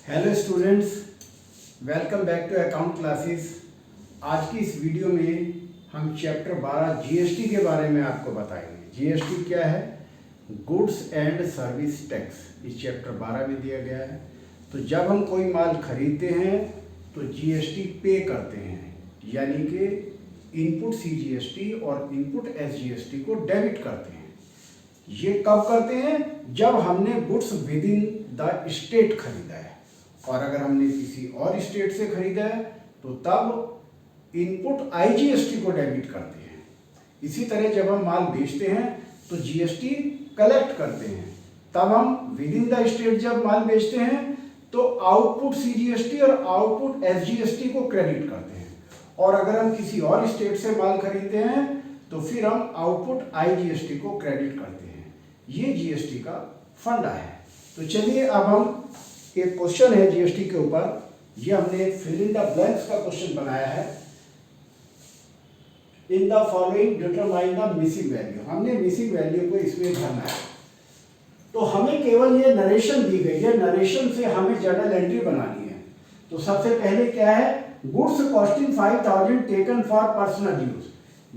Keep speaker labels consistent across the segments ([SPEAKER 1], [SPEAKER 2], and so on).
[SPEAKER 1] Hello students, welcome back to account classes. आज की इस वीडियो में हम चैप्टर 12 जीएसटी के बारे में आपको बताएंगे। जीएसटी क्या है? गुड्स एंड सर्विस टैक्स इस चैप्टर 12 में दिया गया है। तो जब हम कोई माल खरीदते हैं तो जीएसटी पे करते हैं, यानी कि इनपुट सीजीएसटी और इनपुट एसजीएसटी को डेबिट करते हैं। ये कब करते हैं? जब हमने goods with in the state खरीदा है, और अगर हमने किसी और स्टेट से खरीदा है तो तब इनपुट आईजीएसटी को डेबिट करते हैं। इसी तरह जब हम माल बेचते हैं तो जीएसटी कलेक्ट करते हैं, तब हम विद इन द स्टेट जब माल बेचते हैं तो आउटपुट सीजीएसटी और आउटपुट एसजीएसटी को क्रेडिट करते हैं, और अगर हम किसी और स्टेट से माल खरीदते हैं तो फिर हम आउटपुट आईजीएसटी को क्रेडिट करते हैं। ये जीएसटी का फंडा है। तो चलिए अब हम एक क्वेश्चन है जीएसटी के ऊपर, ये हमने फिल इन द ब्लैंक्स का क्वेश्चन बनाया है। In the following determine the missing value. हमने मिसिंग वैल्यू को इसमें भरना है। तो हमें केवल ये नरेशन दी गई है, नरेशन से हमें जर्नल एंट्री बनानी है। तो सबसे पहले क्या है? Goods costing 5000 taken for personal use.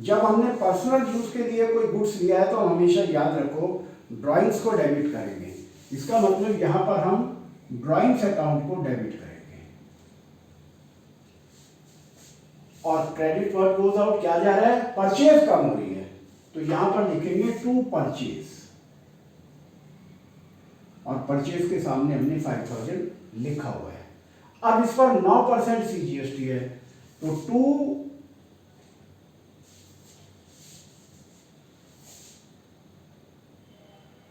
[SPEAKER 1] जब हमने पर्सनल यूज के लिए कोई गुड्स लिया है तो हमेशा याद रखो ड्राइंग्स को डेबिट करेंगे। इसका मतलब यहां पर हम ड्राइंग्स अकाउंट को डेबिट करेंगे, और क्रेडिट वर्ड गोज आउट क्या जा रहा है? परचेज कम हो रही है, तो यहां पर लिखेंगे टू परचेज, और परचेज के सामने हमने 5000 लिखा हुआ है। अब इस पर 9% सीजीएसटी है, तो to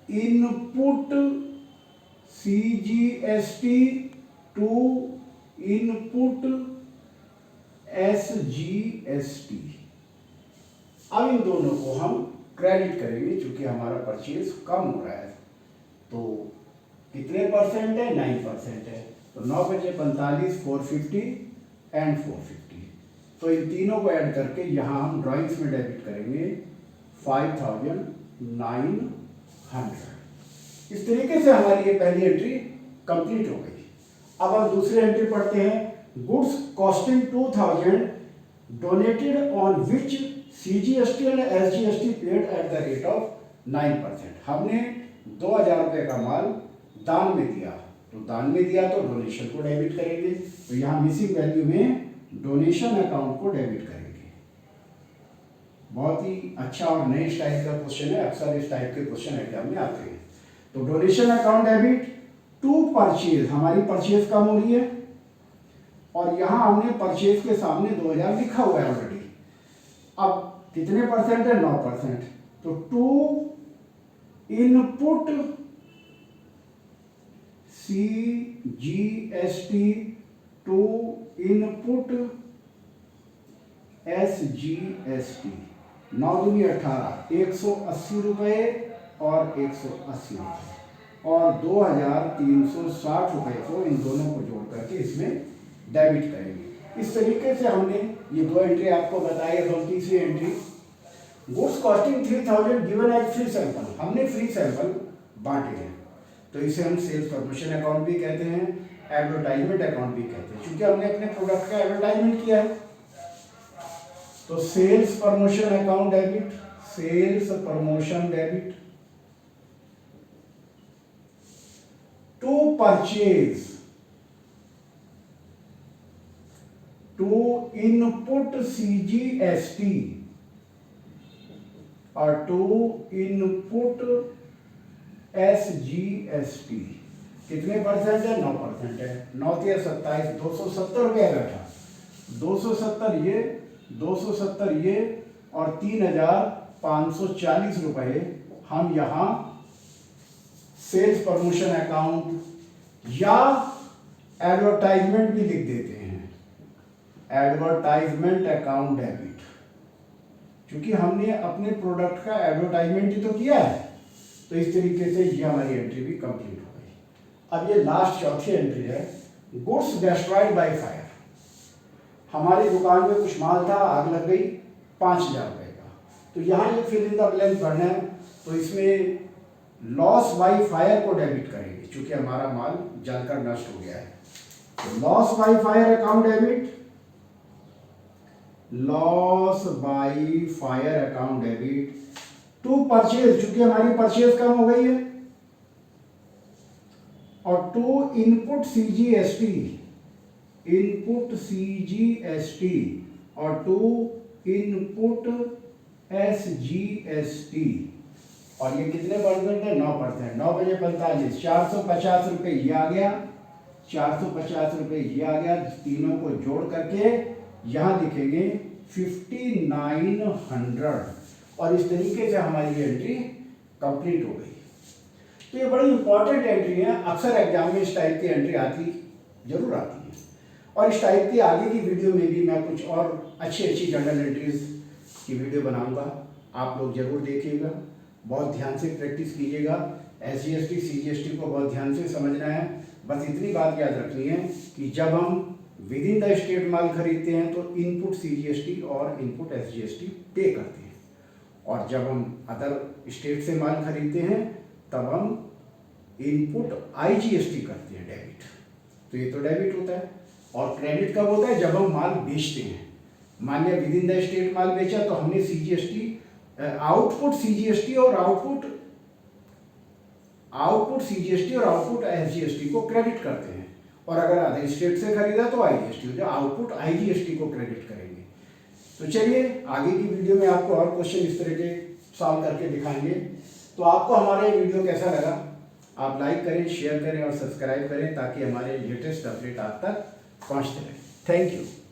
[SPEAKER 1] input CGST to input SGST. अब इन दोनों को हम क्रेडिट करेंगे क्योंकि हमारा परचेज कम हो रहा है। तो कितने परसेंट है? 9% है। तो 9 बजे 45, 450 एंड 450। तो इन तीनों को ऐड करके यहाँ हम ड्राइंग्स में डेबिट करेंगे 5900। इस तरीके से हमारी ये पहली एंट्री कंप्लीट हो गई। अब हम दूसरी एंट्री पढ़ते हैं। Goods costing 2000 donated on which CGST and SGST paid at the rate of 9%। हमने 2000 रुपये का माल दान में दिया, तो दान में दिया तो डोनेशन को डेबिट करेंगे। तो यहाँ मिसिंग वैल्यू में डोनेशन अकाउंट को डेबिट करेंगे। बहुत ही अच्छा और नए स्टाइल का क्वेश्चन है, अक्सर इस टाइप के क्वेश्चन एग्जाम में आते हैं। तो donation account debit to purchase, हमारी परचेज कम हो रही है, और यहां हमने परचेज के सामने 2000 लिखा हुआ है ऑलरेडी। अब कितने परसेंट है? 9%। तो to input CGST to input SGST, 9 दूनी 18, 180 रुपये और 180 रुपये, और 2360 रुपये को इन दोनों को जोड़ करके इसमें डेबिट करेंगे। इस तरीके से हमने ये दो एंट्री आपको बताई। अब तीसरी entry, goods costing 3000 given as free sample. हमने फ्री सैंपल बांटे हैं, तो इसे हम सेल्स प्रमोशन अकाउंट भी कहते हैं, एडवर्टाइजमेंट अकाउंट भी कहते हैं, क्योंकि हमने अपने प्रोडक्ट का एडवर्टाइजमेंट किया है। तो sales promotion account debit, sales promotion debit to purchase to input CGST और टू इनपुट एसजीएसटी। कितने परसेंट है? 9% है। 9 या 27, 270 रुपये बैठा, 270 ये, 270 ये, और 3540 रुपये हम यहाँ सेल्स प्रमोशन अकाउंट या एडवर्टाइजमेंट भी लिख देते हैं, एडवर्टाइजमेंट अकाउंट डेबिट, क्योंकि हमने अपने प्रोडक्ट का एडवर्टाइजमेंट ही तो किया है। तो इस तरीके से ये हमारी एंट्री भी कंप्लीट हो गई। अब ये लास्ट चौथी एंट्री है, गुड्स डिस्ट्रॉयड बाय फायर। हमारी दुकान में कुछ माल था, आग लग गई, 5000 रुपये का। तो यहाँ ये फिल इन द ब्लैंक भरना है। तो इसमें लॉस बाई फायर को डेबिट करेंगे, क्योंकि हमारा माल जलकर नष्ट हो गया है। तो loss by fire account debit, loss by fire account debit to purchase, चूंकि हमारी परचेज कम हो गई है, और to input CGST, input CGST, और टू इनपुट एसजीएसटी। और ये कितने परसेंट है? 9%। 9 बजे 45, 450 रुपये ये आ गया, 450 रुपये ये आ गया। तीनों को जोड़ करके यहाँ लिखेंगे 5900, और इस तरीके से हमारी एंट्री कंप्लीट हो गई। तो ये बड़ी इंपॉर्टेंट एंट्री है, अक्सर एग्जाम में इस टाइप की एंट्री आती जरूर आती है, और इस टाइप की आगे की वीडियो में भी मैं कुछ और अच्छी जर्नल एंट्रीज की वीडियो बनाऊंगा, आप लोग जरूर देखिएगा, बहुत ध्यान से प्रैक्टिस कीजिएगा। एसजीएसटी सीजीएसटी को बहुत ध्यान से समझना है। बस इतनी बात याद रखनी है कि जब हम विद इन द स्टेट माल खरीदते हैं तो इनपुट सीजीएसटी और इनपुट एसजीएसटी पे करते हैं, और जब हम अदर स्टेट से माल खरीदते हैं तब हम इनपुट आईजीएसटी करते हैं, डेबिट। तो ये तो डेबिट होता है। और क्रेडिट कब होता है? जब हम माल बेचते हैं। मान लिया विद इन द स्टेट माल बेचा तो हमने सीजीएसटी, आउटपुट सीजीएसटी और आउटपुट सीजीएसटी और आउटपुट एसजीएसटी को क्रेडिट करते हैं, और अगर अदर स्टेट से खरीदा तो आईजीएसटी हो जाए, आउटपुट आईजीएसटी को क्रेडिट करेंगे। तो चलिए आगे की वीडियो में आपको और क्वेश्चन इस तरह के सॉल्व करके दिखाएंगे। तो आपको हमारा ये वीडियो कैसा लगा? आप लाइक करें, शेयर करें और सब्सक्राइब करें, ताकि हमारे लेटेस्ट अपडेट आप तक पहुंचते रहे। Thank you.